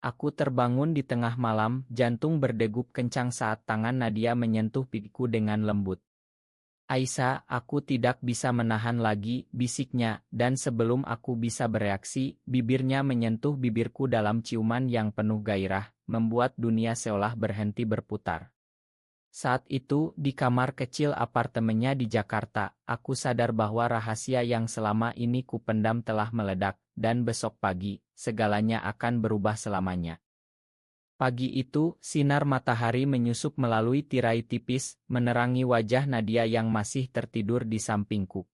Aku terbangun di tengah malam, jantung berdegup kencang saat tangan Nadia menyentuh pipiku dengan lembut. Aisyah, aku tidak bisa menahan lagi, bisiknya, dan sebelum aku bisa bereaksi, bibirnya menyentuh bibirku dalam ciuman yang penuh gairah, membuat dunia seolah berhenti berputar. Saat itu, di kamar kecil apartemennya di Jakarta, aku sadar bahwa rahasia yang selama ini kupendam telah meledak, dan besok pagi, segalanya akan berubah selamanya. Pagi itu, sinar matahari menyusup melalui tirai tipis, menerangi wajah Nadia yang masih tertidur di sampingku.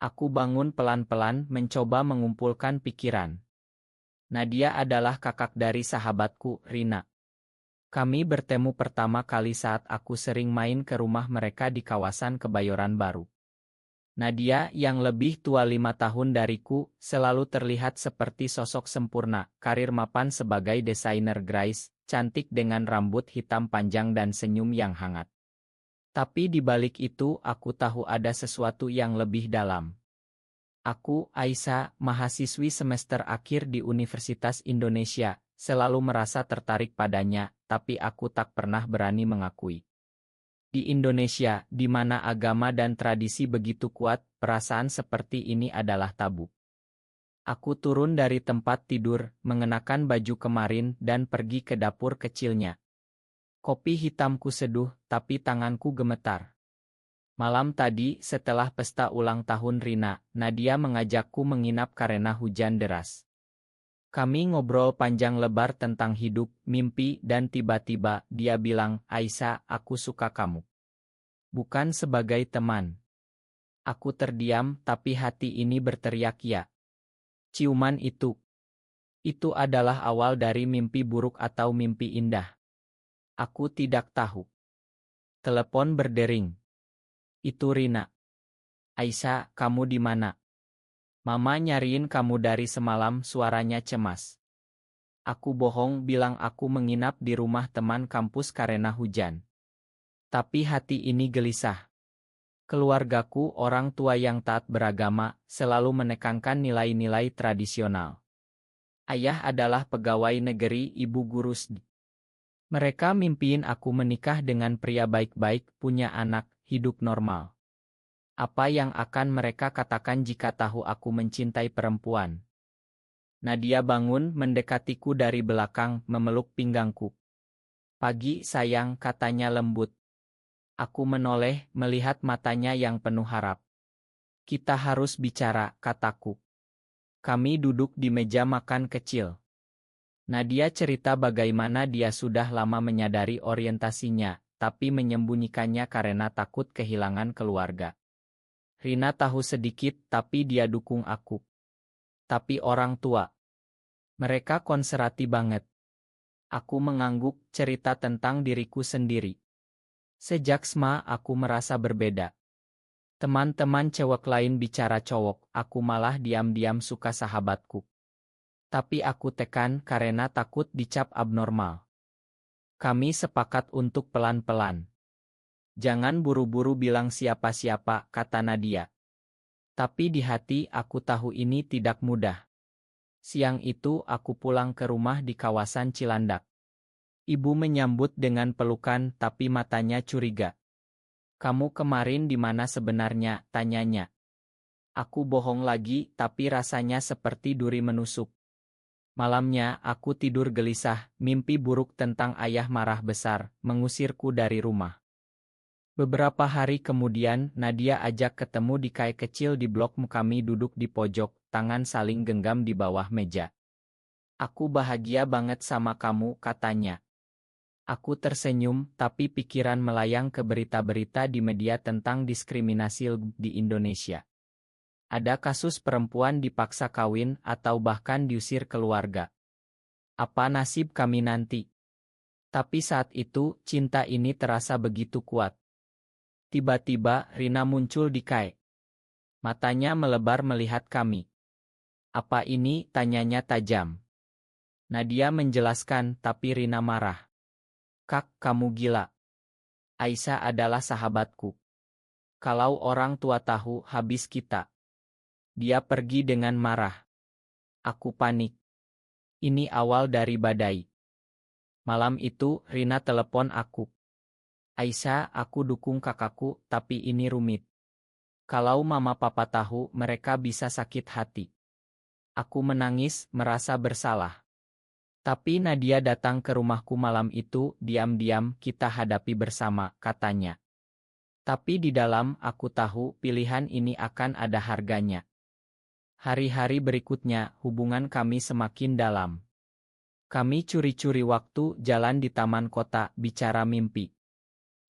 Aku bangun pelan-pelan, mencoba mengumpulkan pikiran. Nadia adalah kakak dari sahabatku, Rina. Kami bertemu pertama kali saat aku sering main ke rumah mereka di kawasan Kebayoran Baru. Nadia, yang lebih tua 5 tahun dariku, selalu terlihat seperti sosok sempurna, karir mapan sebagai desainer Grace, cantik dengan rambut hitam panjang dan senyum yang hangat. Tapi di balik itu, aku tahu ada sesuatu yang lebih dalam. Aku, Aisyah, mahasiswi semester akhir di Universitas Indonesia, selalu merasa tertarik padanya, tapi aku tak pernah berani mengakui. Di Indonesia, di mana agama dan tradisi begitu kuat, perasaan seperti ini adalah tabu. Aku turun dari tempat tidur, mengenakan baju kemarin, dan pergi ke dapur kecilnya. Kopi hitamku seduh, tapi tanganku gemetar. Malam tadi, setelah pesta ulang tahun Rina, Nadia mengajakku menginap karena hujan deras. Kami ngobrol panjang lebar tentang hidup, mimpi, dan tiba-tiba dia bilang, Aisyah, aku suka kamu. Bukan sebagai teman. Aku terdiam, tapi hati ini berteriak ya. Ciuman itu. Itu adalah awal dari mimpi buruk atau mimpi indah. Aku tidak tahu. Telepon berdering. Itu Rina. Aisyah, kamu di mana? Mama nyariin kamu dari semalam, suaranya cemas. Aku bohong bilang aku menginap di rumah teman kampus karena hujan. Tapi hati ini gelisah. Keluargaku, orang tua yang taat beragama, selalu menekankan nilai-nilai tradisional. Ayah adalah pegawai negeri, ibu guru SD. Mereka mimpiin aku menikah dengan pria baik-baik, punya anak, hidup normal. Apa yang akan mereka katakan jika tahu aku mencintai perempuan? Nadia bangun, mendekatiku dari belakang, memeluk pinggangku. Pagi sayang, katanya lembut. Aku menoleh, melihat matanya yang penuh harap. Kita harus bicara, kataku. Kami duduk di meja makan kecil. Nadia cerita bagaimana dia sudah lama menyadari orientasinya, tapi menyembunyikannya karena takut kehilangan keluarga. Rina tahu sedikit, tapi dia dukung aku. Tapi orang tua, mereka konservatif banget. Aku mengangguk, cerita tentang diriku sendiri. Sejak SMA aku merasa berbeda. Teman-teman cewek lain bicara cowok, aku malah diam-diam suka sahabatku. Tapi aku tekan karena takut dicap abnormal. Kami sepakat untuk pelan-pelan. Jangan buru-buru bilang siapa-siapa, kata Nadia. Tapi di hati aku tahu ini tidak mudah. Siang itu aku pulang ke rumah di kawasan Cilandak. Ibu menyambut dengan pelukan tapi matanya curiga. Kamu kemarin di mana sebenarnya, tanyanya. Aku bohong lagi tapi rasanya seperti duri menusuk. Malamnya, aku tidur gelisah, mimpi buruk tentang ayah marah besar, mengusirku dari rumah. Beberapa hari kemudian, Nadia ajak ketemu di kai kecil di blok kami duduk di pojok, tangan saling genggam di bawah meja. Aku bahagia banget sama kamu, katanya. Aku tersenyum, tapi pikiran melayang ke berita-berita di media tentang diskriminasi di Indonesia. Ada kasus perempuan dipaksa kawin atau bahkan diusir keluarga. Apa nasib kami nanti? Tapi saat itu, cinta ini terasa begitu kuat. Tiba-tiba, Rina muncul di kai. Matanya melebar melihat kami. Apa ini? Tanyanya tajam. Nadia menjelaskan, tapi Rina marah. Kak, kamu gila. Aisyah adalah sahabatku. Kalau orang tua tahu, habis kita. Dia pergi dengan marah. Aku panik. Ini awal dari badai. Malam itu, Rina telepon aku. Aisyah, aku dukung kakakku, tapi ini rumit. Kalau mama papa tahu, mereka bisa sakit hati. Aku menangis, merasa bersalah. Tapi Nadia datang ke rumahku malam itu, diam-diam kita hadapi bersama, katanya. Tapi di dalam, aku tahu pilihan ini akan ada harganya. Hari-hari berikutnya, hubungan kami semakin dalam. Kami curi-curi waktu jalan di taman kota, bicara mimpi.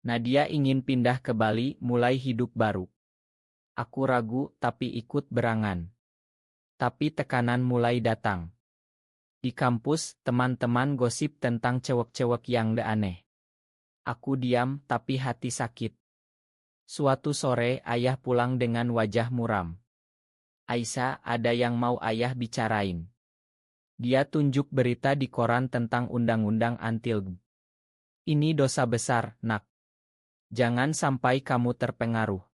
Nadia ingin pindah ke Bali, mulai hidup baru. Aku ragu, tapi ikut berangan. Tapi tekanan mulai datang. Di kampus, teman-teman gosip tentang cewek-cewek yang aneh. Aku diam, tapi hati sakit. Suatu sore, ayah pulang dengan wajah muram. Aisyah, ada yang mau ayah bicarain. Dia tunjuk berita di koran tentang undang-undang anti-LGB. Ini dosa besar, nak. Jangan sampai kamu terpengaruh.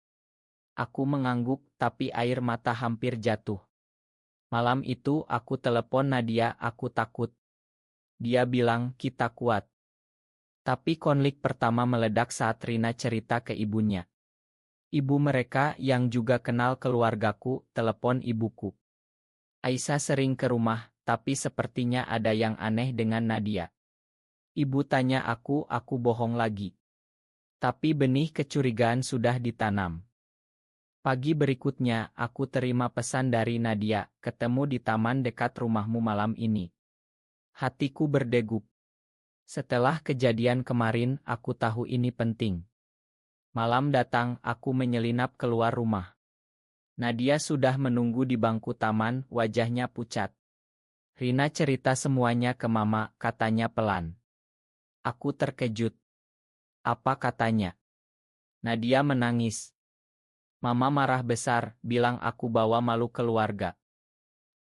Aku mengangguk, tapi air mata hampir jatuh. Malam itu aku telepon Nadia, aku takut. Dia bilang, kita kuat. Tapi konflik pertama meledak saat Rina cerita ke ibunya. Ibu mereka yang juga kenal keluargaku, telepon ibuku. Aisyah sering ke rumah, tapi sepertinya ada yang aneh dengan Nadia. Ibu tanya aku bohong lagi. Tapi benih kecurigaan sudah ditanam. Pagi berikutnya, aku terima pesan dari Nadia, ketemu di taman dekat rumahmu malam ini. Hatiku berdegup. Setelah kejadian kemarin, aku tahu ini penting. Malam datang, aku menyelinap keluar rumah. Nadia sudah menunggu di bangku taman, wajahnya pucat. Rina cerita semuanya ke mama, katanya pelan. Aku terkejut. Apa katanya? Nadia menangis. Mama marah besar, bilang aku bawa malu keluarga.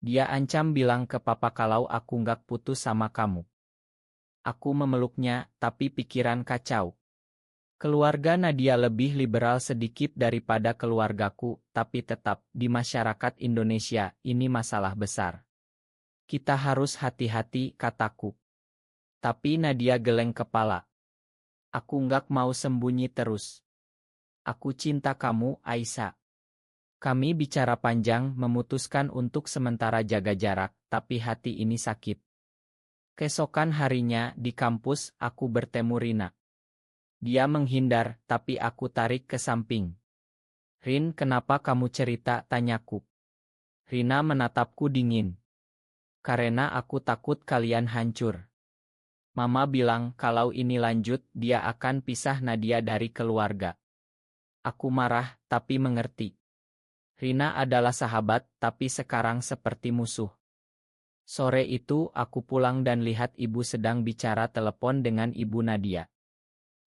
Dia ancam bilang ke papa kalau aku nggak putus sama kamu. Aku memeluknya, tapi pikiran kacau. Keluarga Nadia lebih liberal sedikit daripada keluargaku, tapi tetap, di masyarakat Indonesia, ini masalah besar. Kita harus hati-hati, kataku. Tapi Nadia geleng kepala. Aku nggak mau sembunyi terus. Aku cinta kamu, Aisyah. Kami bicara panjang, memutuskan untuk sementara jaga jarak, tapi hati ini sakit. Keesokan harinya, di kampus, aku bertemu Rina. Dia menghindar, tapi aku tarik ke samping. Rin, kenapa kamu cerita, tanyaku. Rina menatapku dingin. Karena aku takut kalian hancur. Mama bilang kalau ini lanjut, dia akan pisah Nadia dari keluarga. Aku marah, tapi mengerti. Rina adalah sahabat, tapi sekarang seperti musuh. Sore itu, aku pulang dan lihat ibu sedang bicara telepon dengan ibu Nadia.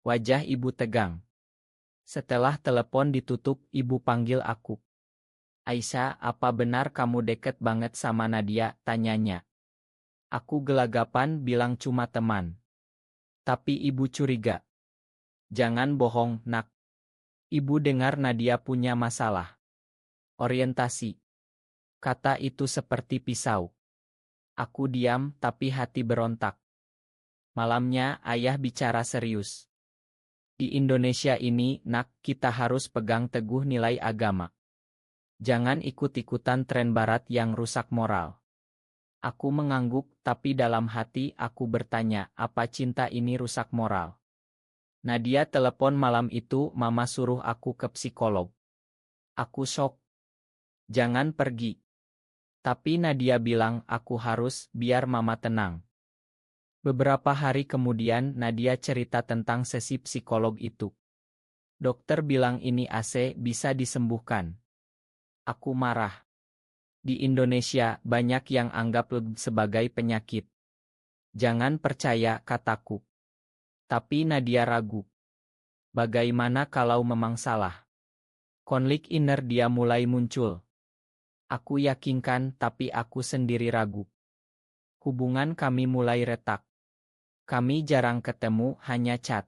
Wajah ibu tegang. Setelah telepon ditutup, ibu panggil aku. Aisyah, apa benar kamu deket banget sama Nadia, tanyanya. Aku gelagapan bilang cuma teman. Tapi ibu curiga. Jangan bohong, nak. Ibu dengar Nadia punya masalah. Orientasi. Kata itu seperti pisau. Aku diam, tapi hati berontak. Malamnya, ayah bicara serius. Di Indonesia ini, nak, kita harus pegang teguh nilai agama. Jangan ikut-ikutan tren barat yang rusak moral. Aku mengangguk, tapi dalam hati aku bertanya, apa cinta ini rusak moral? Nadia telepon malam itu, mama suruh aku ke psikolog. Aku shock. Jangan pergi. Tapi Nadia bilang aku harus, biar mama tenang. Beberapa hari kemudian Nadia cerita tentang sesi psikolog itu. Dokter bilang ini AC bisa disembuhkan. Aku marah. Di Indonesia, banyak yang anggap LGB sebagai penyakit. Jangan percaya, kataku. Tapi Nadia ragu. Bagaimana kalau memang salah? Konflik inner dia mulai muncul. Aku yakinkan, tapi aku sendiri ragu. Hubungan kami mulai retak. Kami jarang ketemu, hanya chat.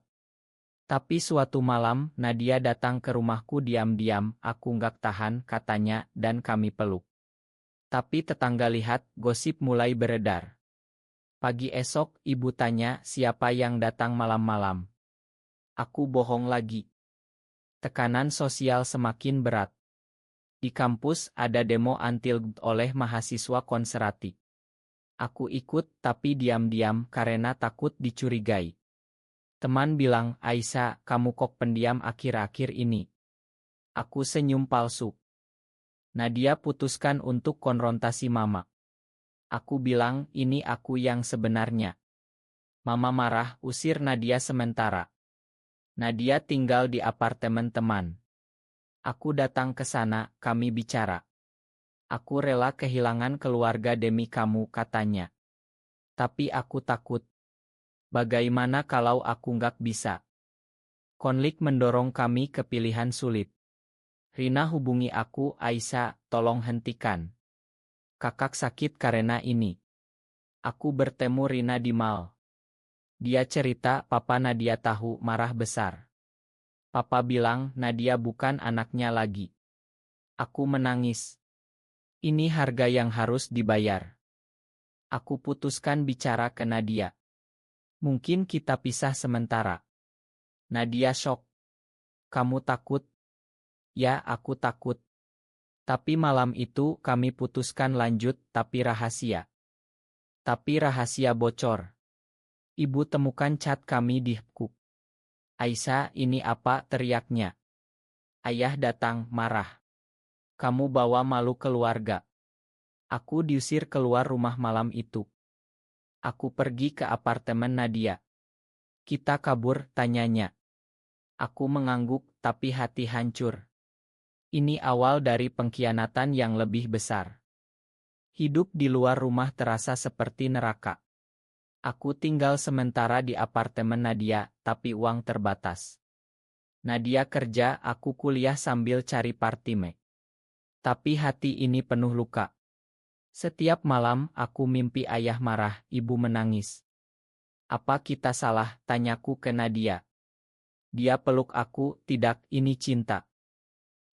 Tapi suatu malam, Nadia datang ke rumahku diam-diam, aku nggak tahan, katanya, dan kami peluk. Tapi tetangga lihat, gosip mulai beredar. Pagi esok, ibu tanya siapa yang datang malam-malam. Aku bohong lagi. Tekanan sosial semakin berat. Di kampus ada demo anti-LGBT oleh mahasiswa konservatif. Aku ikut tapi diam-diam karena takut dicurigai. Teman bilang, Aisyah, kamu kok pendiam akhir-akhir ini. Aku senyum palsu. Nadia putuskan untuk konfrontasi mama. Aku bilang, ini aku yang sebenarnya. Mama marah, usir Nadia sementara. Nadia tinggal di apartemen teman. Aku datang ke sana, kami bicara. Aku rela kehilangan keluarga demi kamu, katanya. Tapi aku takut. Bagaimana kalau aku nggak bisa? Konflik mendorong kami ke pilihan sulit. Rina hubungi aku, Aisyah, tolong hentikan. Kakak sakit karena ini. Aku bertemu Rina di mal. Dia cerita papa Nadia tahu marah besar. Papa bilang Nadia bukan anaknya lagi. Aku menangis. Ini harga yang harus dibayar. Aku putuskan bicara ke Nadia. Mungkin kita pisah sementara. Nadia shock. Kamu takut? Ya, aku takut. Tapi malam itu kami putuskan lanjut tapi rahasia. Tapi rahasia bocor. Ibu temukan chat kami di Hpku. Aisyah, ini apa? Teriaknya. Ayah datang, marah. Kamu bawa malu keluarga. Aku diusir keluar rumah malam itu. Aku pergi ke apartemen Nadia. Kita kabur, tanyanya. Aku mengangguk, tapi hati hancur. Ini awal dari pengkhianatan yang lebih besar. Hidup di luar rumah terasa seperti neraka. Aku tinggal sementara di apartemen Nadia, tapi uang terbatas. Nadia kerja, aku kuliah sambil cari partime. Tapi hati ini penuh luka. Setiap malam aku mimpi ayah marah, ibu menangis. Apa kita salah? Tanyaku ke Nadia. Dia peluk aku, tidak, ini cinta.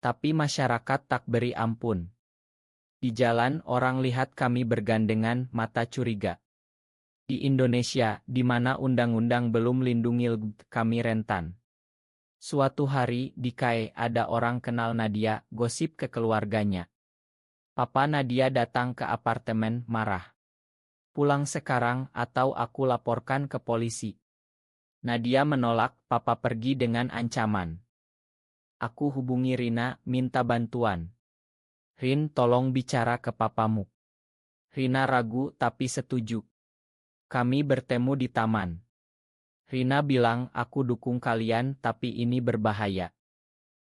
Tapi masyarakat tak beri ampun. Di jalan orang lihat kami bergandengan, mata curiga. Di Indonesia, di mana undang-undang belum lindungi LGBT, kami rentan. Suatu hari, di KAE ada orang kenal Nadia, gosip ke keluarganya. Papa Nadia datang ke apartemen, marah. Pulang sekarang atau aku laporkan ke polisi. Nadia menolak, papa pergi dengan ancaman. Aku hubungi Rina, minta bantuan. Rin, tolong bicara ke papamu. Rina ragu tapi setuju. Kami bertemu di taman. Rina bilang, aku dukung kalian tapi ini berbahaya.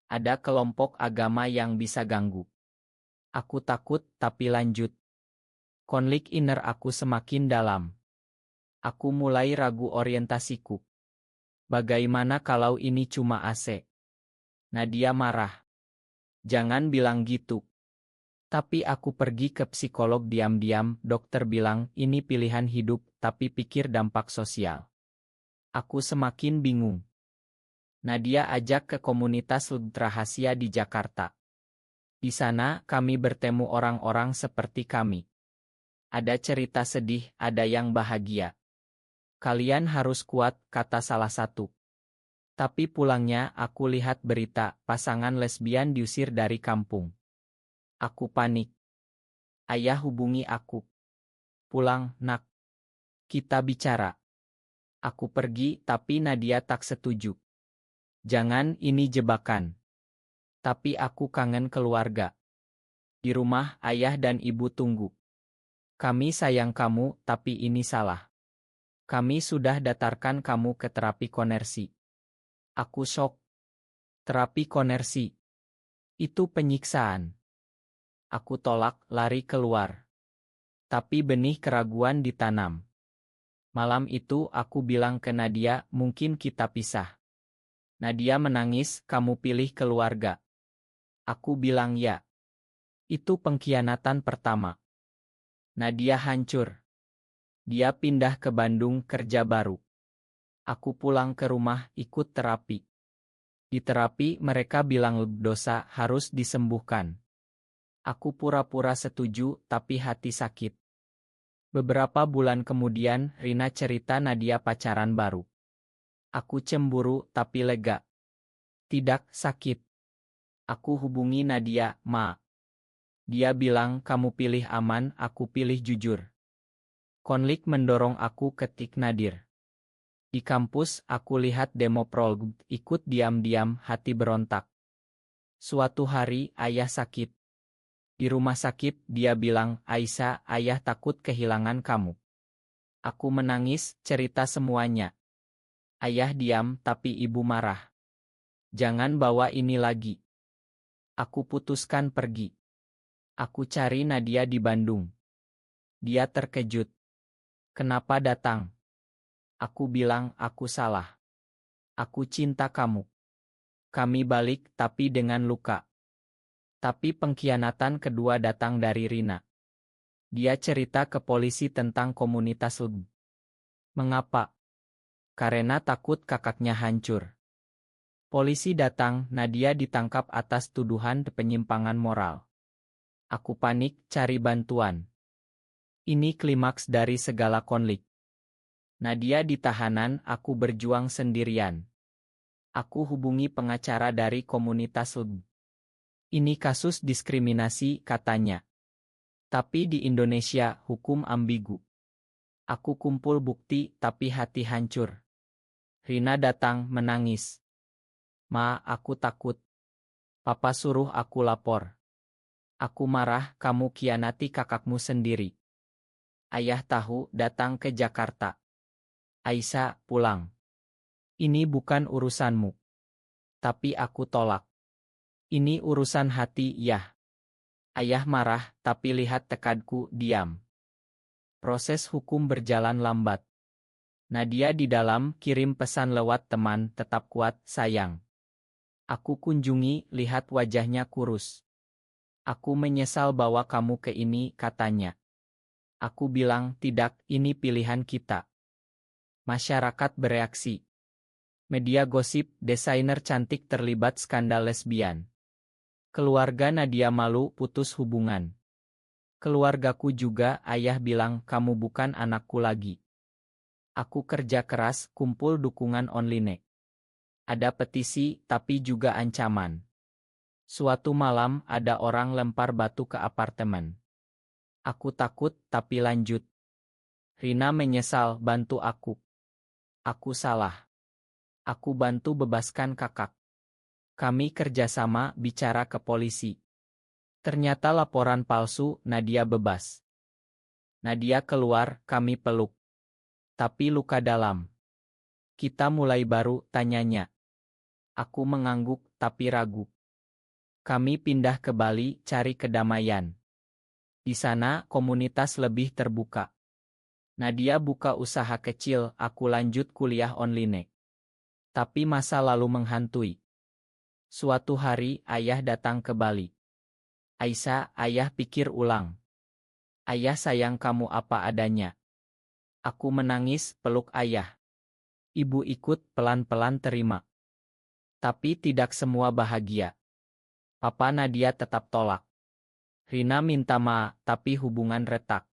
Ada kelompok agama yang bisa ganggu. Aku takut tapi lanjut. Konflik inner aku semakin dalam. Aku mulai ragu orientasiku. Bagaimana kalau ini cuma AC? Nadia marah. Jangan bilang gitu. Tapi aku pergi ke psikolog diam-diam, dokter bilang ini pilihan hidup, tapi pikir dampak sosial. Aku semakin bingung. Nadia ajak ke komunitas LGBT rahasia di Jakarta. Di sana kami bertemu orang-orang seperti kami. Ada cerita sedih, ada yang bahagia. Kalian harus kuat, kata salah satu. Tapi pulangnya aku lihat berita, pasangan lesbian diusir dari kampung. Aku panik. Ayah hubungi aku. Pulang, nak. Kita bicara. Aku pergi, tapi Nadia tak setuju. Jangan, ini jebakan. Tapi aku kangen keluarga. Di rumah, ayah dan ibu tunggu. Kami sayang kamu, tapi ini salah. Kami sudah datarkan kamu ke terapi konversi. Aku shock. Terapi konversi. Itu penyiksaan. Aku tolak, lari keluar. Tapi benih keraguan ditanam. Malam itu aku bilang ke Nadia, mungkin kita pisah. Nadia menangis, kamu pilih keluarga. Aku bilang ya. Itu pengkhianatan pertama. Nadia hancur. Dia pindah ke Bandung kerja baru. Aku pulang ke rumah ikut terapi. Di terapi mereka bilang dosa harus disembuhkan. Aku pura-pura setuju tapi hati sakit. Beberapa bulan kemudian, Rina cerita Nadia pacaran baru. Aku cemburu tapi lega. Tidak sakit. Aku hubungi Nadia, Ma. Dia bilang kamu pilih aman, aku pilih jujur. Konlik mendorong aku ketik Nadir. Di kampus, aku lihat demo prolog, ikut diam-diam, hati berontak. Suatu hari, ayah sakit. Di rumah sakit, dia bilang, Aisyah, ayah takut kehilangan kamu. Aku menangis, cerita semuanya. Ayah diam, tapi ibu marah. Jangan bawa ini lagi. Aku putuskan pergi. Aku cari Nadia di Bandung. Dia terkejut. Kenapa datang? Aku bilang, aku salah. Aku cinta kamu. Kami balik, tapi dengan luka. Tapi pengkhianatan kedua datang dari Rina. Dia cerita ke polisi tentang komunitas LB. Mengapa? Karena takut kakaknya hancur. Polisi datang, Nadia ditangkap atas tuduhan penyimpangan moral. Aku panik, cari bantuan. Ini klimaks dari segala konflik. Nadia di tahanan, aku berjuang sendirian. Aku hubungi pengacara dari komunitas LB. Ini kasus diskriminasi, katanya. Tapi di Indonesia, hukum ambigu. Aku kumpul bukti, tapi hati hancur. Rina datang, menangis. Ma, aku takut. Papa suruh aku lapor. Aku marah, kamu khianati kakakmu sendiri. Ayah tahu, datang ke Jakarta. Aisyah, pulang. Ini bukan urusanmu. Tapi aku tolak. Ini urusan hati, ya. Ayah marah, tapi lihat tekadku, diam. Proses hukum berjalan lambat. Nadia di dalam, kirim pesan lewat teman, tetap kuat, sayang. Aku kunjungi, lihat wajahnya kurus. Aku menyesal bawa kamu ke ini, katanya. Aku bilang, tidak, ini pilihan kita. Masyarakat bereaksi. Media gosip, desainer cantik terlibat skandal lesbian. Keluarga Nadia malu, putus hubungan. Keluargaku juga, ayah bilang, kamu bukan anakku lagi. Aku kerja keras, kumpul dukungan online. Ada petisi, tapi juga ancaman. Suatu malam, ada orang lempar batu ke apartemen. Aku takut, tapi lanjut. Rina menyesal, bantu aku. Aku salah. Aku bantu bebaskan kakak. Kami kerjasama, bicara ke polisi. Ternyata laporan palsu, Nadia bebas. Nadia keluar, kami peluk. Tapi luka dalam. Kita mulai baru, tanyanya. Aku mengangguk, tapi ragu. Kami pindah ke Bali, cari kedamaian. Di sana, komunitas lebih terbuka. Nadia buka usaha kecil, aku lanjut kuliah online. Tapi masa lalu menghantui. Suatu hari, ayah datang ke Bali. Aisyah, ayah pikir ulang. Ayah sayang kamu apa adanya. Aku menangis, peluk ayah. Ibu ikut, pelan-pelan terima. Tapi tidak semua bahagia. Papa Nadia tetap tolak. Rina minta maaf, tapi hubungan retak.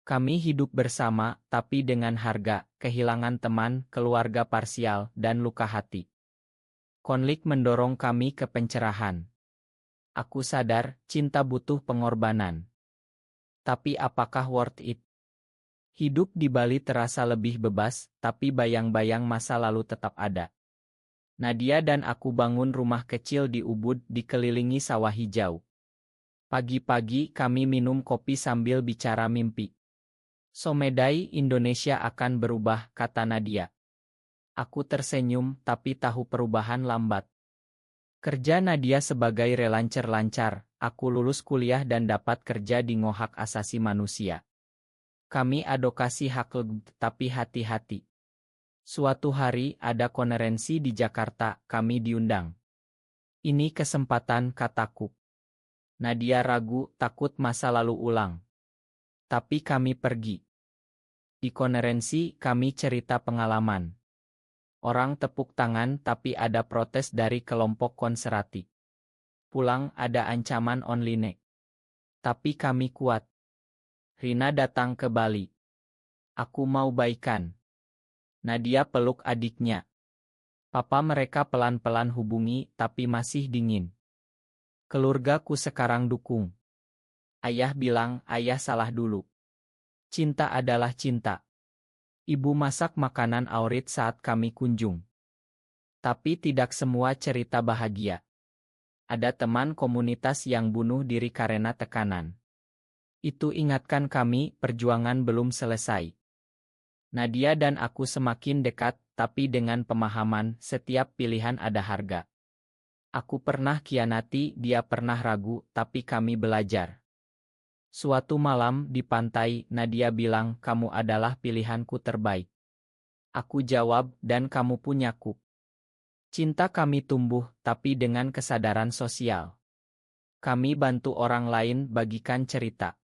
Kami hidup bersama, tapi dengan harga, kehilangan teman, keluarga parsial, dan luka hati. Konflik mendorong kami ke pencerahan. Aku sadar, cinta butuh pengorbanan. Tapi apakah worth it? Hidup di Bali terasa lebih bebas, tapi bayang-bayang masa lalu tetap ada. Nadia dan aku bangun rumah kecil di Ubud, dikelilingi sawah hijau. Pagi-pagi kami minum kopi sambil bicara mimpi. Somedai Indonesia akan berubah, kata Nadia. Aku tersenyum, tapi tahu perubahan lambat. Kerja Nadia sebagai relancer lancar, aku lulus kuliah dan dapat kerja di Hak Asasi Manusia. Kami advokasi hak LGBTI, tapi hati-hati. Suatu hari ada konferensi di Jakarta, kami diundang. Ini kesempatan, kataku. Nadia ragu, takut masa lalu ulang. Tapi kami pergi. Di konferensi, kami cerita pengalaman. Orang tepuk tangan, tapi ada protes dari kelompok konservatif. Pulang, ada ancaman online. Tapi kami kuat. Rina datang ke Bali. Aku mau baikan. Nadia peluk adiknya. Papa mereka pelan-pelan hubungi tapi masih dingin. Keluargaku sekarang dukung. Ayah bilang ayah salah dulu. Cinta adalah cinta. Ibu masak makanan aurit saat kami kunjung. Tapi tidak semua cerita bahagia. Ada teman komunitas yang bunuh diri karena tekanan. Itu ingatkan kami perjuangan belum selesai. Nadia dan aku semakin dekat, tapi dengan pemahaman setiap pilihan ada harga. Aku pernah khianati, dia pernah ragu, tapi kami belajar. Suatu malam di pantai, Nadia bilang, kamu adalah pilihanku terbaik. Aku jawab, dan kamu punyaku. Cinta kami tumbuh, tapi dengan kesadaran sosial. Kami bantu orang lain bagikan cerita.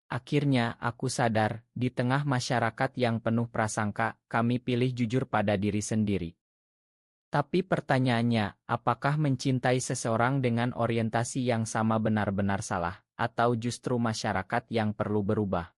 Akhirnya, aku sadar, di tengah masyarakat yang penuh prasangka, kami pilih jujur pada diri sendiri. Tapi pertanyaannya, apakah mencintai seseorang dengan orientasi yang sama benar-benar salah, atau justru masyarakat yang perlu berubah?